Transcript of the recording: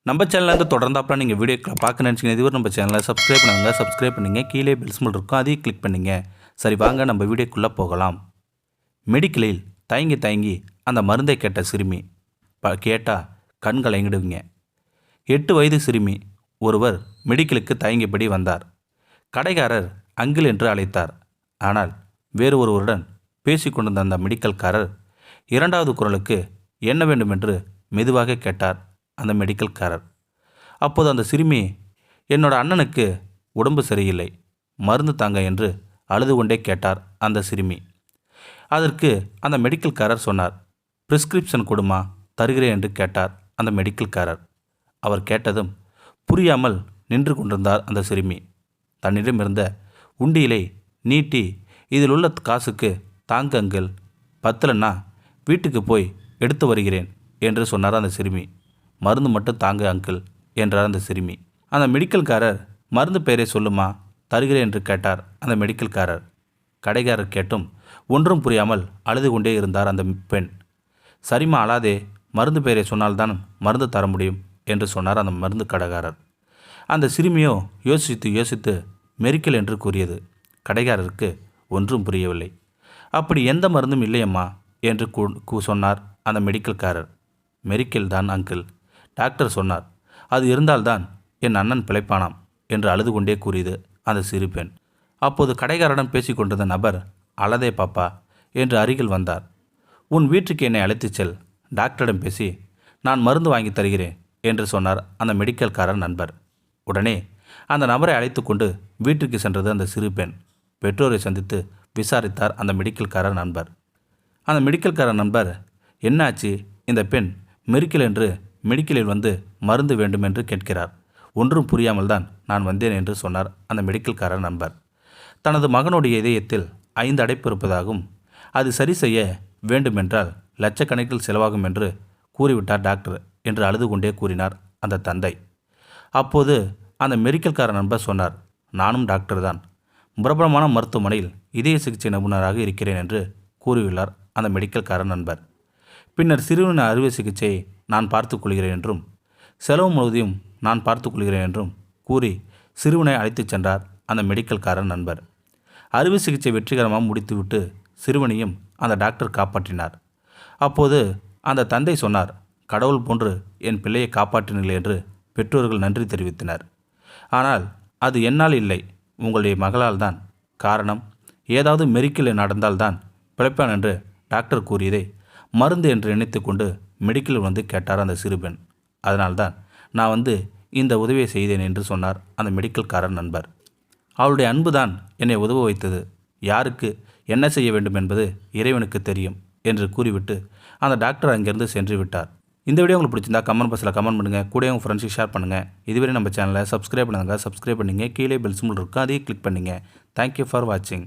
நம்ம சேனலேருந்து தொடர்ந்தாப்புல நீங்கள் வீடியோக்களை பார்க்க நினச்சிங்கன்னா இதுவரை நம்ம சேனலை சப்ஸ்கிரைப் பண்ணுங்க கீழே பெல் சிம்பல் இருக்கும் அதையும் கிளிக் பண்ணுங்க. சரி வாங்க நம்ம வீடியோக்குள்ளே போகலாம். மெடிக்கலில் தயங்கி தயங்கி அந்த மருந்தை கேட்ட சிறுமி கேட்டால் கண்கள் எங்கிடுவீங்க. 8 வயது சிறுமி ஒருவர் மெடிக்கலுக்கு தயங்கியபடி வந்தார். கடைக்காரர் அங்கிள் என்று அழைத்தார். ஆனால் வேறு ஒருவருடன் பேசிக்கொண்டிருந்த அந்த மெடிக்கல்காரர் 2வது குரலுக்கு என்ன வேண்டும் என்று மெதுவாக கேட்டார் அந்த மெடிக்கல்காரர். அப்போது அந்த சிறுமி, என்னோட அண்ணனுக்கு உடம்பு சரியில்லை, மருந்து தாங்க என்று அழுது கொண்டே கேட்டார் அந்த சிறுமி. அதற்கு அந்த மெடிக்கல்காரர் சொன்னார், பிரிஸ்கிரிப்ஷன் கொடுமா, தருகிறேன் என்று கேட்டார் அந்த மெடிக்கல்காரர். அவர் கேட்டதும் புரியாமல் நின்று கொண்டிருந்தார் அந்த சிறுமி. தன்னிடம் இருந்த உண்டியலை நீட்டி, இதில் உள்ள காசுக்கு தாங்க அங்கிள், பத்தலன்னா வீட்டுக்கு போய் எடுத்து வருகிறேன் என்று சொன்னார் அந்த சிறுமி. மருந்து மட்டும் தாங்க அங்கிள் என்றார் அந்த சிறுமி. அந்த மெடிக்கல்காரர், மருந்து பெயரை சொல்லுமா, தருகிறேன் என்று கேட்டார் அந்த மெடிக்கல்காரர். கடைக்காரர் கேட்டும் ஒன்றும் புரியாமல் அழுது கொண்டே இருந்தார் அந்த பெண். சரிம்மா அழாதே, மருந்து பெயரை சொன்னால்தான் மருந்து தர முடியும் என்று சொன்னார் அந்த மருந்து கடைக்காரர். அந்த சிறுமியோ யோசித்து மெரிக்கல் என்று கூறியது. கடைக்காரருக்கு ஒன்றும் புரியவில்லை. அப்படி எந்த மருந்தும் இல்லையம்மா என்று சொன்னார் அந்த மெடிக்கல்காரர். மெரிக்கல் தான் அங்கிள், டாக்டர் சொன்னார், அது இருந்தால்தான் என் அண்ணன் பிழைப்பானாம் என்று அழுது கொண்டே கூறியது அந்த சிறு பெண். அப்போது கடைக்காரரிடம் பேசிக்கொண்டிருந்த நபர், அழதே பாப்பா என்று அருகில் வந்தார். உன் வீட்டுக்கு என்னை அழைத்துச் செல், டாக்டரிடம் பேசி நான் மருந்து வாங்கி தருகிறேன் என்று சொன்னார் அந்த மெடிக்கல்காரர் நண்பர். உடனே அந்த நபரை அழைத்து கொண்டு வீட்டிற்கு சென்றது அந்த சிறு பெண். பெற்றோரை சந்தித்து விசாரித்தார் அந்த மெடிக்கல்காரர் நண்பர். அந்த மெடிக்கல்காரர் நண்பர், என்னாச்சு, இந்த பெண் மெரிக்கல் என்று மெடிக்கலில் வந்து மருந்து வேண்டும் என்று கேட்கிறார், ஒன்றும் புரியாமல் தான் நான் வந்தேன் என்று சொன்னார் அந்த மெடிக்கல்காரர் நண்பர். தனது மகனுடைய இதயத்தில் 5 அடைப்பு இருப்பதாகவும் அது சரி செய்ய வேண்டுமென்றால் லட்சக்கணக்கில் செலவாகும் என்று கூறிவிட்டார் டாக்டர் என்று அழுது கொண்டே கூறினார் அந்த தந்தை. அப்போது அந்த மெடிக்கல்காரர் நண்பர் சொன்னார், நானும் டாக்டர் தான், பிரபலமான மருத்துவமனையில் இதய சிகிச்சை நிபுணராக இருக்கிறேன் என்று கூறியுள்ளார் அந்த மெடிக்கல்காரர் நண்பர். பின்னர் சிறுவனின் அறுவை சிகிச்சையை நான் பார்த்து கொள்கிறேன் என்றும் செலவு முழுவதையும் நான் பார்த்து கொள்கிறேன் என்றும் கூறி சிறுவனை அழைத்துச் சென்றார் அந்த மெடிக்கல்காரர் நண்பர். அறுவை சிகிச்சை வெற்றிகரமாக முடித்துவிட்டு சிறுவனையும் அந்த டாக்டர் காப்பாற்றினார். அப்போது அந்த தந்தை சொன்னார், கடவுள் போன்று என் பிள்ளையை காப்பாற்றினீர்கள் என்று பெற்றோர்கள் நன்றி தெரிவித்தனர். ஆனால் அது என்னால் இல்லை, உங்களுடைய மகளால் தான். காரணம், ஏதாவது மெரிக்கல் நடந்தால்தான் பிழைப்பான் என்று டாக்டர் கூறியதை மருந்து என்று நினைத்து கொண்டு மெடிக்கலில் வந்து கேட்டார் அந்த சிறுபெண். அதனால்தான் நான் இந்த உதவியை செய்தேன் என்று சொன்னார் அந்த மெடிக்கல்காரர் நண்பர். அவளுடைய அன்பு தான் என்னை உதவ வைத்தது, யாருக்கு என்ன செய்ய வேண்டும் என்பது இறைவனுக்கு தெரியும் என்று கூறிவிட்டு அந்த டாக்டர் அங்கிருந்து சென்று விட்டார். இந்த வீடியோ உங்களுக்கு பிடிச்சிருந்தா கமெண்ட் பாக்ஸில் கமெண்ட் பண்ணுங்கள், கூட உங்கள் ஃப்ரெண்ட்ஸுக்கு ஷேர் பண்ணுங்கள். இதுவரை நம்ம சேனலை சப்ஸ்கிரைப் பண்ணுங்கள், கீழே பெல் சிம்பல் இருக்கும், அதையும் கிளிக் பண்ணுங்கள். தேங்க்யூ ஃபார் வாட்சிங்.